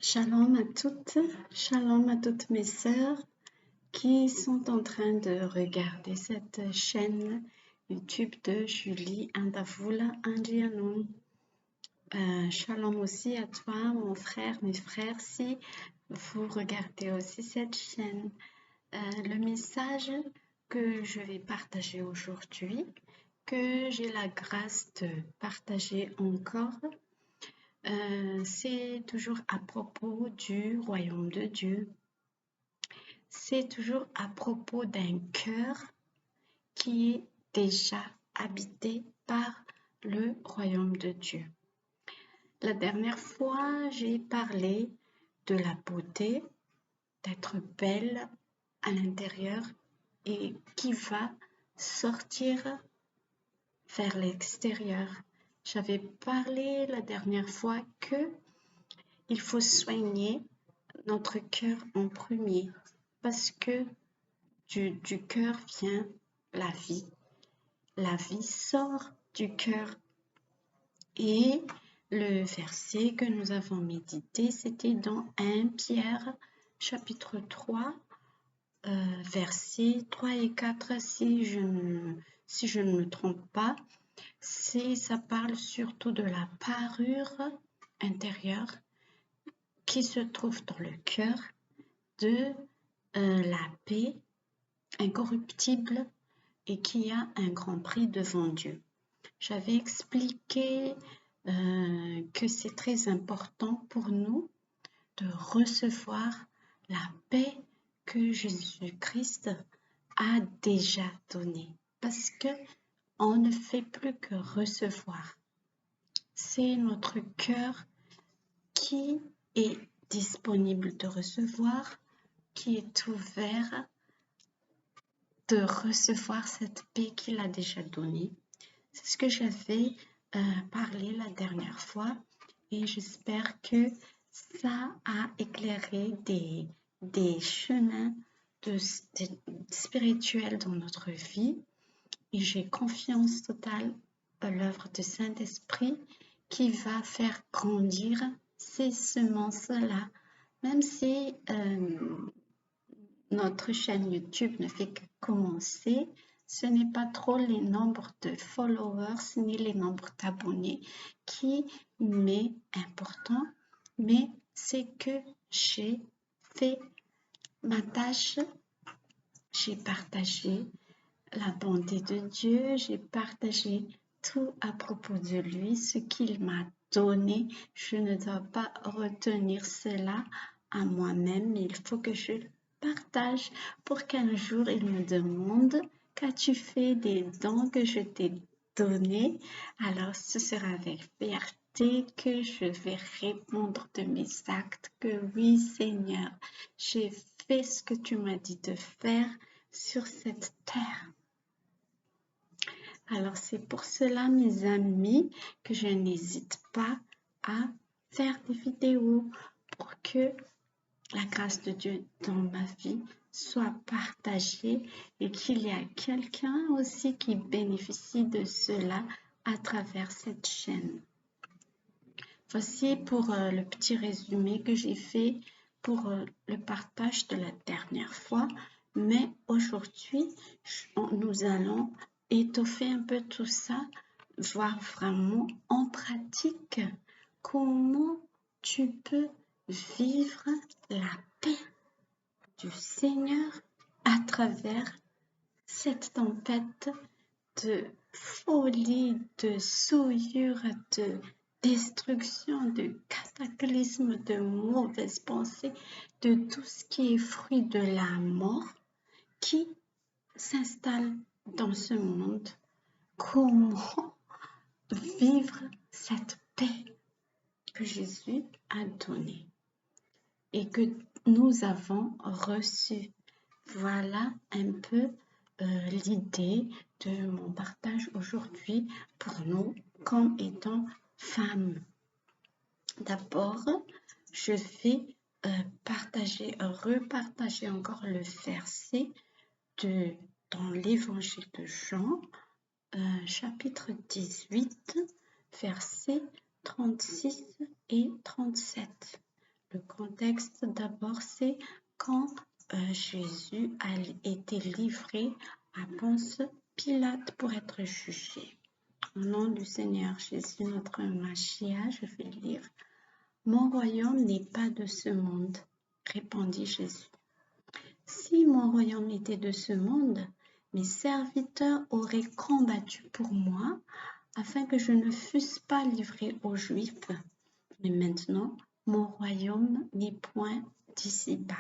Shalom à toutes mes sœurs qui sont en train de regarder cette chaîne YouTube de Julie Andavoula Angianou. Shalom aussi à toi, mon frère, mes frères, si vous regardez aussi cette chaîne. Le message que je vais partager aujourd'hui, que j'ai la grâce de partager encore, c'est toujours à propos du royaume de Dieu. C'est toujours à propos d'un cœur qui est déjà habité par le royaume de Dieu. La dernière fois, j'ai parlé de la beauté, d'être belle à l'intérieur et qui va sortir vers l'extérieur. J'avais parlé la dernière fois que il faut soigner notre cœur en premier parce que du cœur vient la vie. La vie sort du cœur. Et le verset que nous avons médité, c'était dans 1 Pierre chapitre 3, versets 3 et 4, si je ne me trompe pas. Ça parle surtout de la parure intérieure qui se trouve dans le cœur, de la paix incorruptible et qui a un grand prix devant Dieu. J'avais expliqué que c'est très important pour nous de recevoir la paix que Jésus-Christ a déjà donnée parce que on ne fait plus que recevoir. C'est notre cœur qui est disponible de recevoir, qui est ouvert de recevoir cette paix qu'il a déjà donnée. C'est ce que j'avais parlé la dernière fois et j'espère que ça a éclairé des chemins spirituels dans notre vie et j'ai confiance totale à l'œuvre du Saint-Esprit qui va faire grandir ces semences-là, même si notre chaîne YouTube ne fait que commencer. Ce n'est pas trop les nombres de followers ni les nombres d'abonnés qui m'est important, mais c'est que j'ai fait ma tâche, j'ai partagé la bonté de Dieu, j'ai partagé tout à propos de lui, ce qu'il m'a donné. Je ne dois pas retenir cela à moi-même, mais il faut que je partage pour qu'un jour il me demande qu'as-tu fait des dons que je t'ai donnés, alors ce sera avec fierté que je vais répondre de mes actes que oui Seigneur, j'ai fait ce que tu m'as dit de faire sur cette terre. Alors c'est pour cela mes amis que je n'hésite pas à faire des vidéos pour que la grâce de Dieu dans ma vie soit partagée et qu'il y a quelqu'un aussi qui bénéficie de cela à travers cette chaîne. Voici pour le petit résumé que j'ai fait pour le partage de la dernière fois, mais aujourd'hui, nous allons étoffer un peu tout ça, voir vraiment en pratique comment tu peux vivre la paix du Seigneur à travers cette tempête de folie, de souillure, de destruction, de cataclysme, de mauvaises pensées, de tout ce qui est fruit de la mort qui s'installe dans ce monde. Comment vivre cette paix que Jésus a donnée et que nous avons reçue. Voilà un peu l'idée de mon partage aujourd'hui pour nous comme étant femmes. D'abord, je vais repartager encore le verset dans l'évangile de Jean, chapitre 18, versets 36 et 37. Le contexte d'abord, c'est quand Jésus a été livré à Ponce Pilate pour être jugé. Au nom du Seigneur Jésus, notre Machia, je vais lire. Mon royaume n'est pas de ce monde, répondit Jésus. Si mon royaume était de ce monde, mes serviteurs auraient combattu pour moi afin que je ne fusse pas livré aux Juifs. Mais maintenant, mon royaume n'est point d'ici-bas.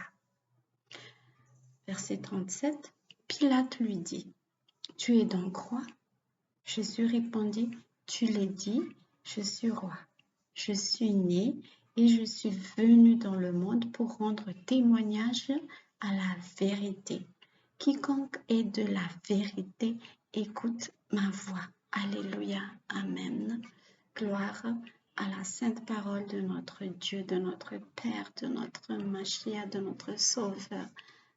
Verset 37, Pilate lui dit, « Tu es donc roi ?» Jésus répondit, « Tu l'as dit, je suis roi. Je suis né et je suis venu dans le monde pour rendre témoignage à la vérité. Quiconque est de la vérité, écoute ma voix. » Alléluia. Amen. Gloire à la sainte parole de notre Dieu, de notre Père, de notre Machia, de notre Sauveur,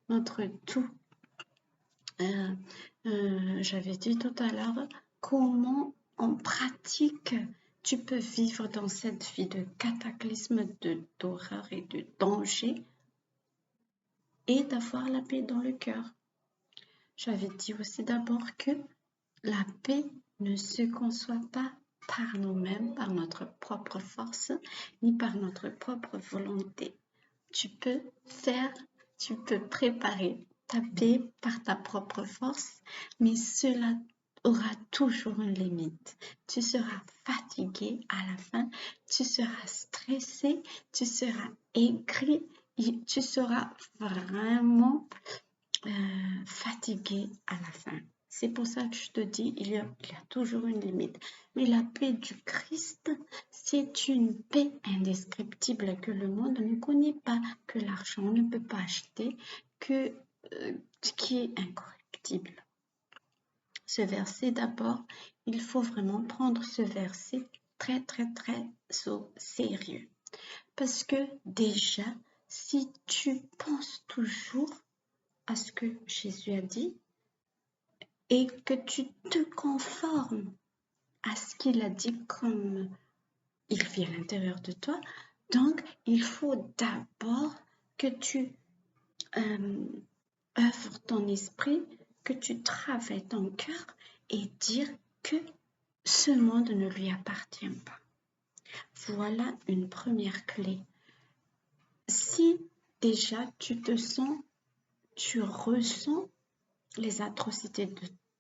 notre tout. J'avais dit tout à l'heure comment en pratique tu peux vivre dans cette vie de cataclysme, d'horreur et de danger et d'avoir la paix dans le cœur. J'avais dit aussi d'abord que la paix ne se conçoit pas par nous-mêmes, par notre propre force, ni par notre propre volonté. Tu peux préparer ta paix par ta propre force, mais cela aura toujours une limite. Tu seras fatigué à la fin, tu seras stressé, tu seras aigri, tu seras vraiment fatigué à la fin. C'est pour ça que je te dis, il y a toujours une limite. Mais la paix du Christ, c'est une paix indescriptible que le monde ne connaît pas, que l'argent ne peut pas acheter, qui est incorruptible. Ce verset, d'abord, il faut vraiment prendre ce verset très, très, très au sérieux. Parce que déjà, si tu penses toujours à ce que Jésus a dit, et que tu te conformes à ce qu'il a dit comme il vit à l'intérieur de toi. Donc, il faut d'abord que tu œuvres ton esprit, que tu travailles ton cœur et dire que ce monde ne lui appartient pas. Voilà une première clé. Si déjà tu ressens les atrocités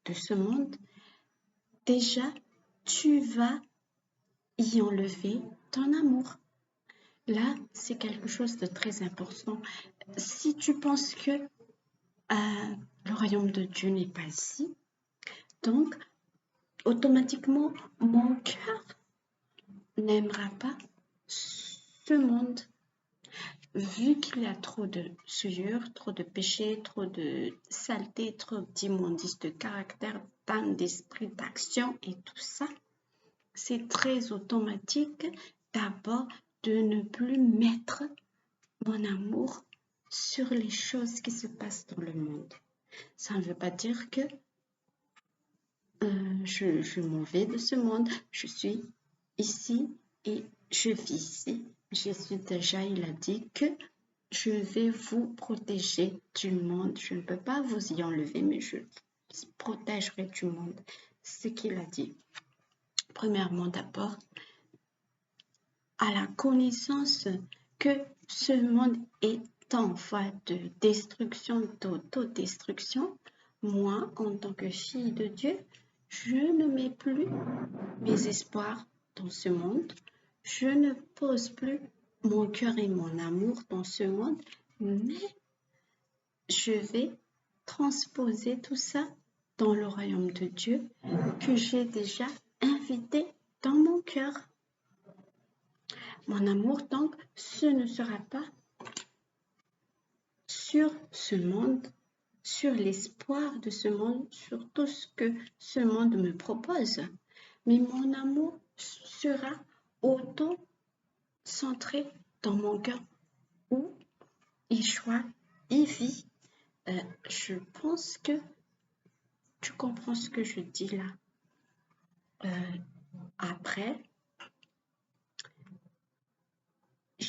de ce monde, déjà, tu vas y enlever ton amour. Là, c'est quelque chose de très important. Si tu penses que le royaume de Dieu n'est pas ici, donc, automatiquement, mon cœur n'aimera pas ce monde. Vu qu'il y a trop de souillure, trop de péché, trop de saleté, trop d'immondice de caractère, d'âme, d'esprit, d'action et tout ça, c'est très automatique d'abord de ne plus mettre mon amour sur les choses qui se passent dans le monde. Ça ne veut pas dire que je m'en vais de ce monde, je suis ici et je vis ici. Jésus déjà, il a dit que je vais vous protéger du monde. Je ne peux pas vous y enlever, mais je protégerai du monde. C'est ce qu'il a dit. Premièrement, d'abord, à la connaissance que ce monde est en voie de destruction, d'autodestruction, moi, en tant que fille de Dieu, je ne mets plus mes espoirs dans ce monde. Je ne pose plus mon cœur et mon amour dans ce monde, mais je vais transposer tout ça dans le royaume de Dieu que j'ai déjà invité dans mon cœur. Mon amour, donc, ce ne sera pas sur ce monde, sur l'espoir de ce monde, sur tout ce que ce monde me propose. Mais mon amour sera auto-centré dans mon cœur où Yeshua y vit. Je pense que tu comprends ce que je dis là. Après,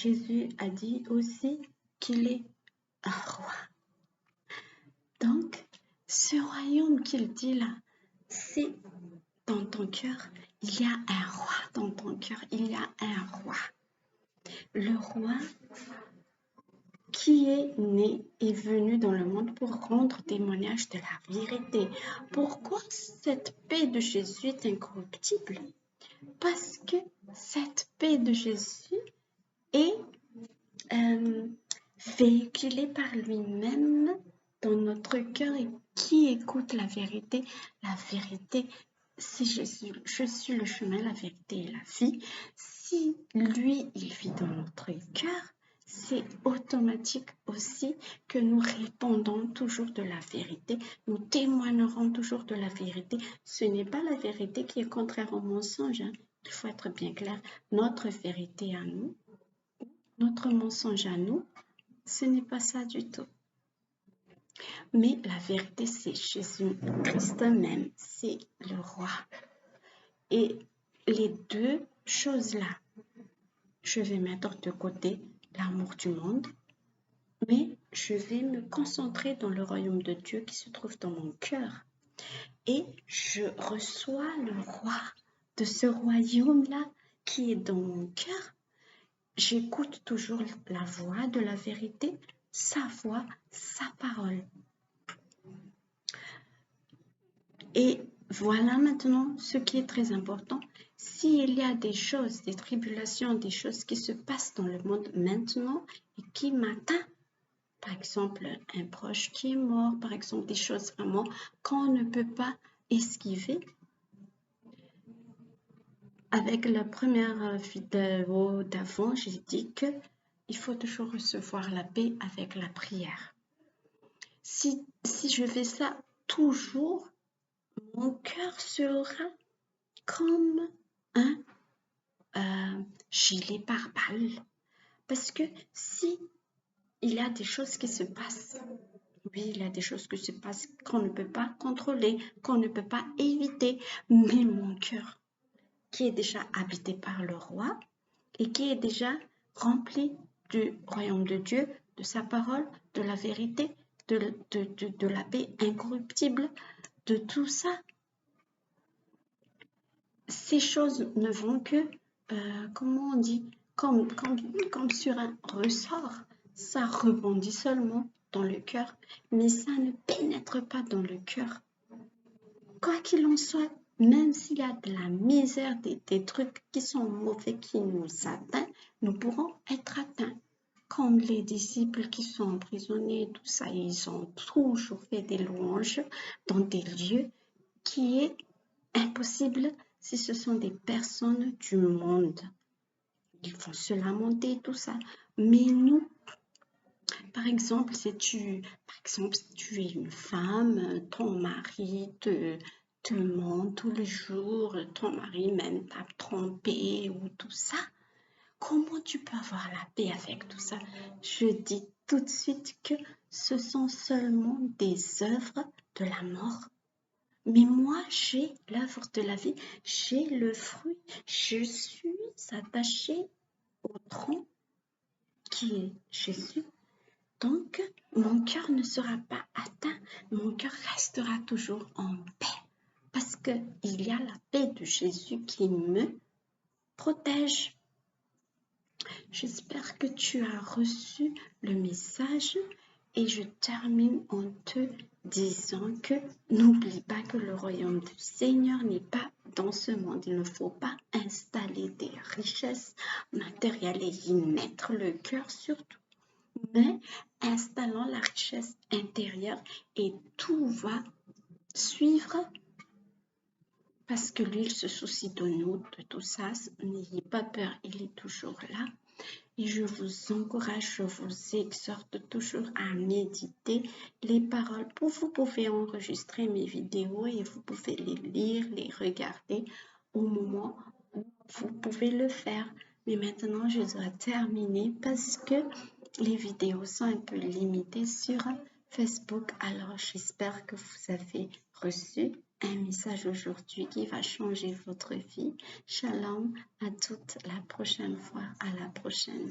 Jésus a dit aussi qu'il est un roi. Donc, ce royaume qu'il dit là, c'est dans ton cœur. Il y a un roi dans ton cœur. Il y a un roi. Le roi qui est né et venu dans le monde pour rendre témoignage de la vérité. Pourquoi cette paix de Jésus est incorruptible? Parce que cette paix de Jésus est véhiculée par lui-même dans notre cœur. Et qui écoute la vérité, c'est Jésus. Je suis le chemin, la vérité et la vie. Si lui, il vit dans notre cœur, c'est automatique aussi que nous répondons toujours de la vérité, nous témoignerons toujours de la vérité. Ce n'est pas la vérité qui est contraire au mensonge, hein. Il faut être bien clair. Notre vérité à nous, notre mensonge à nous, ce n'est pas ça du tout. Mais la vérité, c'est Jésus-Christ même, c'est le roi. Et les deux choses-là, je vais mettre de côté l'amour du monde, mais je vais me concentrer dans le royaume de Dieu qui se trouve dans mon cœur. Et je reçois le roi de ce royaume-là qui est dans mon cœur. J'écoute toujours la voix de la vérité, sa voix, sa parole. Et voilà maintenant ce qui est très important. S'il y a des choses, des tribulations, des choses qui se passent dans le monde maintenant et qui m'atteignent, par exemple un proche qui est mort, par exemple des choses vraiment qu'on ne peut pas esquiver. Avec la première vidéo d'avant, j'ai dit qu'il faut toujours recevoir la paix avec la prière. Si je fais ça toujours, mon cœur sera comme un gilet pare-balles. Parce que si il y a des choses qui se passent, oui, il y a des choses qui se passent qu'on ne peut pas contrôler, qu'on ne peut pas éviter, mais mon cœur, qui est déjà habité par le roi et qui est déjà rempli du royaume de Dieu, de sa parole, de la vérité, de la paix incorruptible, de tout ça. Ces choses ne vont que, comment on dit, comme sur un ressort. Ça rebondit seulement dans le cœur, mais ça ne pénètre pas dans le cœur. Quoi qu'il en soit, même s'il y a de la misère, des trucs qui sont mauvais qui nous atteignent, nous pourrons être atteints. Comme les disciples qui sont emprisonnés, tout ça, ils ont toujours fait des louanges dans des lieux qui est impossible si ce sont des personnes du monde. Ils vont se lamenter, tout ça. Mais nous, par exemple, si tu es une femme, ton mari te ment tous les jours, ton mari même t'a trompé ou tout ça, comment tu peux avoir la paix avec tout ça? Je dis tout de suite que ce sont seulement des œuvres de la mort. Mais moi, j'ai l'œuvre de la vie, j'ai le fruit, je suis attachée au tronc qui est Jésus. Donc, mon cœur ne sera pas atteint, mon cœur restera toujours en paix parce qu'il y a la paix de Jésus qui me protège. J'espère que tu as reçu le message et je termine en te disant que n'oublie pas que le royaume du Seigneur n'est pas dans ce monde. Il ne faut pas installer des richesses matérielles et y mettre le cœur surtout. Mais installons la richesse intérieure et tout va suivre parce que lui, il se soucie de nous, de tout ça. N'ayez pas peur, il est toujours là. Et je vous encourage, je vous exhorte toujours à méditer les paroles. Vous pouvez enregistrer mes vidéos et vous pouvez les lire, les regarder au moment où vous pouvez le faire. Mais maintenant, je dois terminer parce que les vidéos sont un peu limitées sur Facebook. Alors, j'espère que vous avez reçu un message aujourd'hui qui va changer votre vie. Shalom, à toute la prochaine fois, à la prochaine.